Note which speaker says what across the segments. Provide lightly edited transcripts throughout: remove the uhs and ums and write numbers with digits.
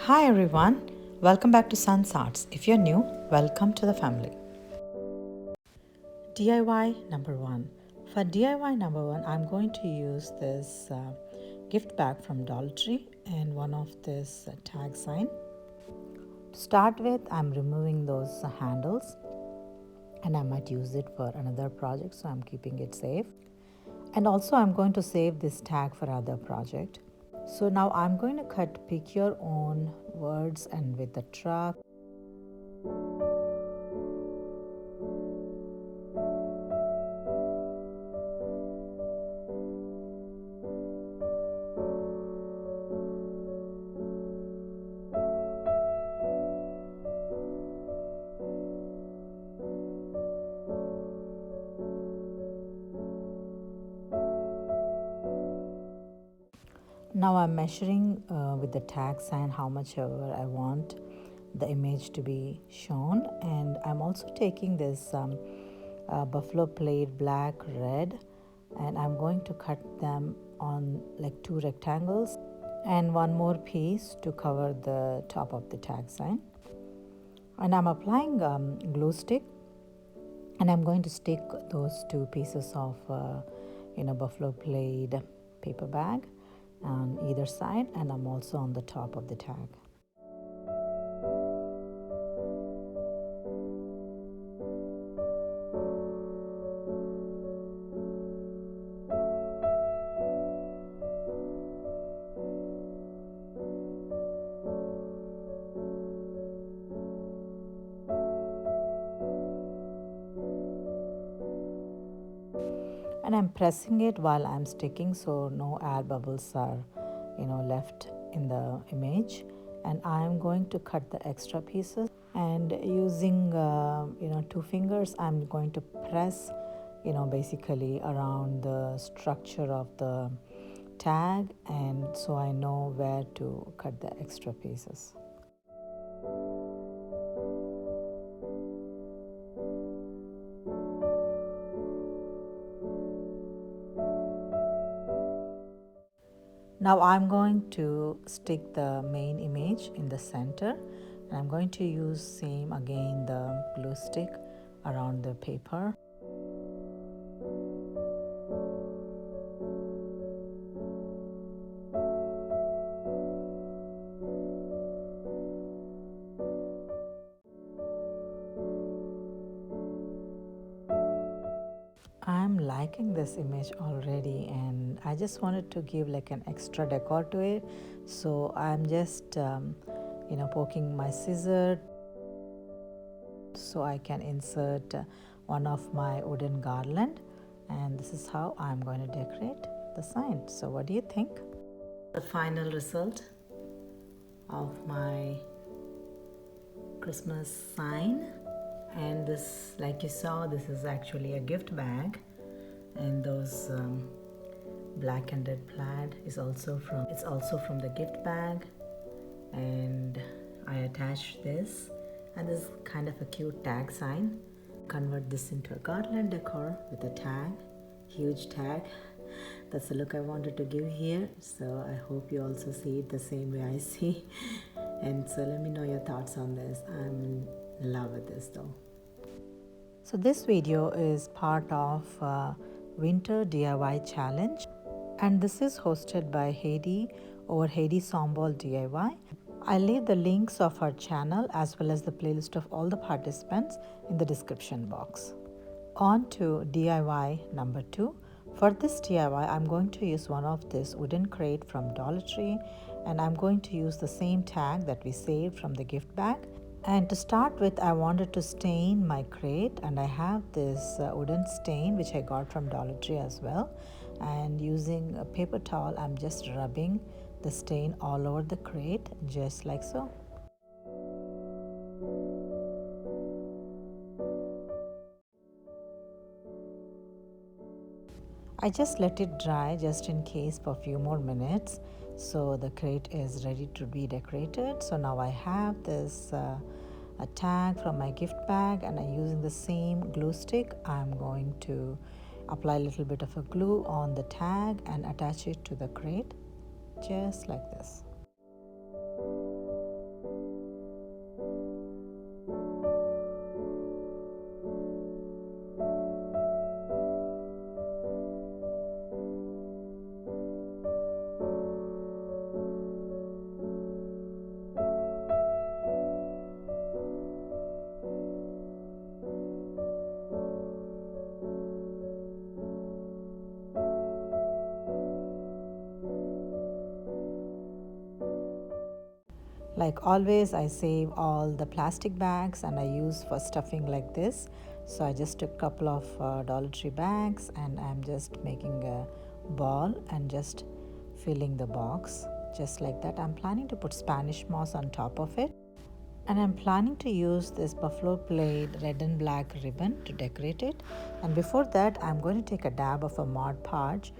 Speaker 1: Hi everyone, welcome back to Sun's Arts. If you're new, welcome to the family. DIY number one. For DIY number one, I'm going to use this gift bag from Dollar Tree and one of this tag sign. To start with, I'm removing those handles and I might use it for another project, so I'm keeping it safe. And also I'm going to save this tag for other project. So now I'm going to cut pick your own words and with the truck. Now I'm measuring with the tag sign how much ever I want the image to be shown, and I'm also taking this buffalo plate black red, and I'm going to cut them on like two rectangles and one more piece to cover the top of the tag sign. And I'm applying glue stick, and I'm going to stick those two pieces of buffalo plate paper bag on either side, and I'm also on the top of the tag. And I'm pressing it while I'm sticking so no air bubbles are left in the image. And I'm going to cut the extra pieces, and using two fingers I'm going to press basically around the structure of the tag, and so I know where to cut the extra pieces. Now I'm going to stick the main image in the center, and I'm going to use same again the glue stick around the paper. I'm liking this image already, and I just wanted to give like an extra decor to it, so I'm just poking my scissor so I can insert one of my wooden garland, and this is how I'm going to decorate the sign. So what do you think? The final result of my Christmas sign. And this, like you saw, this is actually a gift bag, and those black and red plaid is also from the gift bag. And I attached this, and this is kind of a cute tag sign. Convert this into a garland decor with a tag, huge tag. That's the look I wanted to give here, so I hope you also see it the same way I see. And so let me know your thoughts on this. I'm in love with this though. So this video is part of Winter DIY Challenge, and this is hosted by Heidi over Heidi Sonboul DIY. I'll leave the links of her channel as well as the playlist of all the participants in the description box. On to DIY number 2. For this DIY, I'm going to use one of this wooden crate from Dollar Tree, and I'm going to use the same tag that we saved from the gift bag. And to start with, I wanted to stain my crate, and I have this wooden stain which I got from Dollar Tree as well. And using a paper towel, I'm just rubbing the stain all over the crate, just like so. I just let it dry just in case for a few more minutes, so the crate is ready to be decorated. So now I have this a tag from my gift bag, and I'm using the same glue stick. I'm going to apply a little bit of a glue on the tag and attach it to the crate, just like this. Like always, I save all the plastic bags and I use for stuffing like this. So I just took a couple of Dollar Tree bags and I'm just making a ball and just filling the box just like that. I'm planning to put Spanish moss on top of it. And I'm planning to use this buffalo plaid red and black ribbon to decorate it. And before that, I'm going to take a dab of a Mod Podge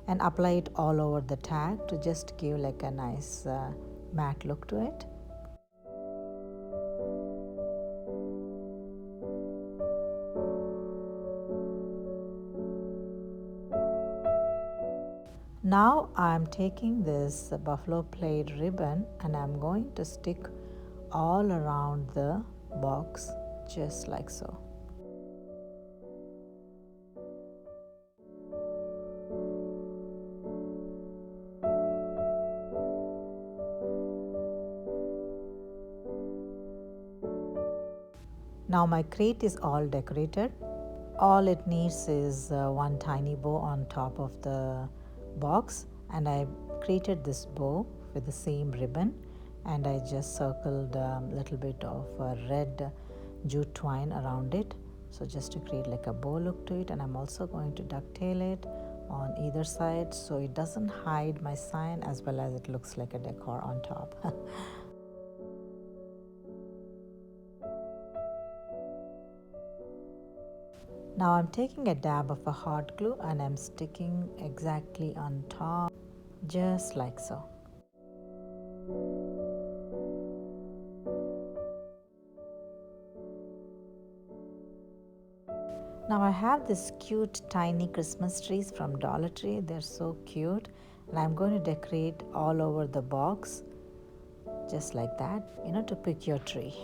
Speaker 1: and apply it all over the tag to just give like a nice matte look to it. Now I'm taking this buffalo plaid ribbon and I'm going to stick all around the box just like so. Now my crate is all decorated. All it needs is one tiny bow on top of the box, and I created this bow with the same ribbon, and I just circled a little bit of red jute twine around it, so just to create like a bow look to it. And I'm also going to ducktail it on either side so it doesn't hide my sign as well as it looks like a decor on top. Now I'm taking a dab of a hot glue and I'm sticking exactly on top, just like so. Now I have this cute tiny Christmas trees from Dollar Tree. They're so cute, and I'm going to decorate all over the box just like that, to pick your tree.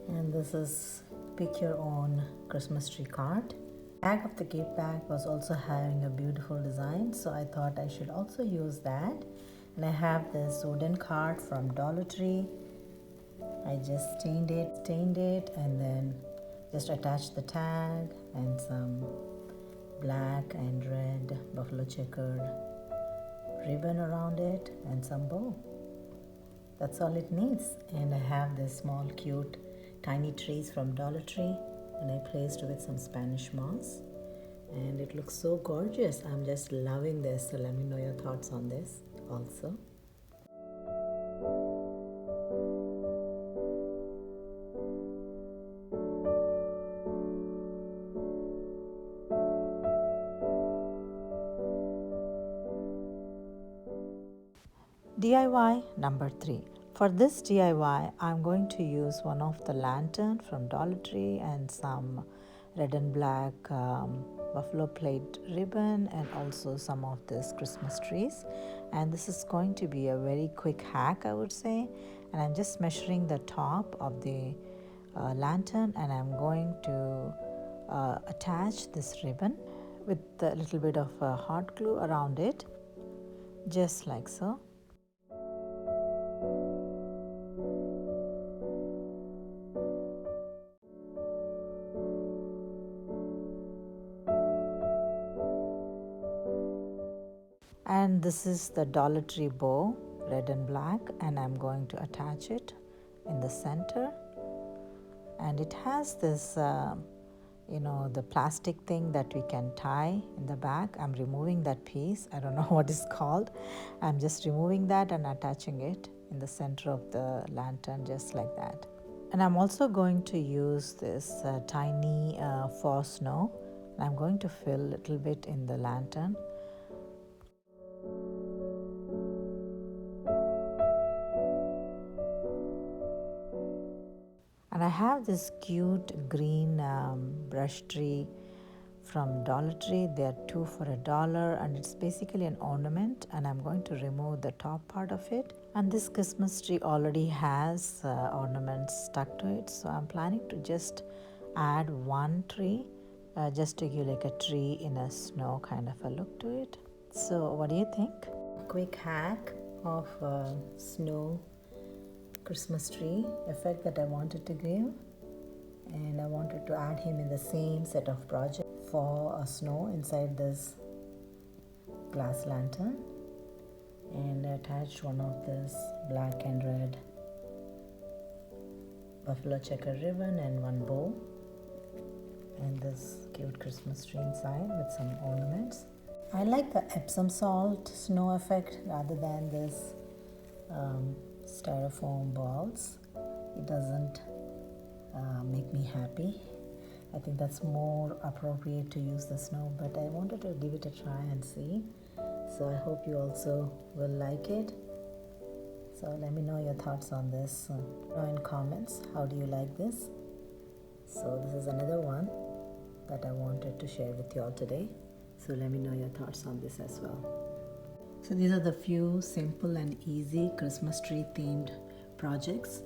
Speaker 1: And this is pick your own Christmas tree card. Bag of the gift bag was also having a beautiful design, so I thought I should also use that. And I have this wooden card from Dollar Tree. I just stained it and then just attached the tag and some black and red buffalo checkered ribbon around it and some bow. That's all it needs. And I have this small cute tiny trees from Dollar Tree and I placed with some Spanish moss, and it looks so gorgeous. I'm just loving this, so let me know your thoughts on this also. DIY number 3. For this DIY, I'm going to use one of the lantern from Dollar Tree and some red and black buffalo plaid ribbon and also some of this Christmas trees. And this is going to be a very quick hack, I would say. And I'm just measuring the top of the lantern and I'm going to attach this ribbon with a little bit of hot glue around it, just like so. And this is the Dollar Tree bow, red and black, and I'm going to attach it in the center. And it has this, the plastic thing that we can tie in the back. I'm removing that piece. I don't know what it's called. I'm just removing that and attaching it in the center of the lantern, just like that. And I'm also going to use this tiny faux snow. I'm going to fill a little bit in the lantern. And I have this cute green brush tree from Dollar Tree. They are 2 for $1 and it's basically an ornament, and I'm going to remove the top part of it. And this Christmas tree already has ornaments stuck to it, so I'm planning to just add one tree just to give like a tree in a snow kind of a look to it. So what do you think? Quick hack of snow Christmas tree effect that I wanted to give, and I wanted to add him in the same set of projects for a snow inside this glass lantern. and I attached one of this black and red buffalo checker ribbon and one bow, and this cute Christmas tree inside with some ornaments. I like the Epsom salt snow effect rather than this styrofoam balls. It doesn't make me happy. I think that's more appropriate to use the snow, but I wanted to give it a try and see. So I hope you also will like it. So let me know your thoughts on this. Know in comments, how do you like this? So this is another one that I wanted to share with you all today. So let me know your thoughts on this as well. So these are the few simple and easy Christmas tree themed projects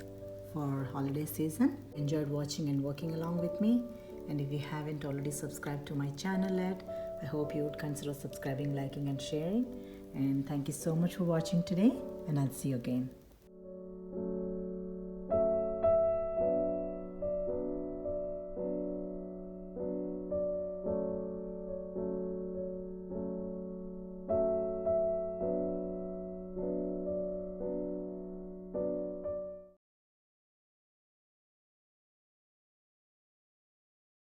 Speaker 1: for holiday season. Enjoyed watching and working along with me. And if you haven't already subscribed to my channel yet, I hope you would consider subscribing, liking and sharing. And thank you so much for watching today, and I'll see you again.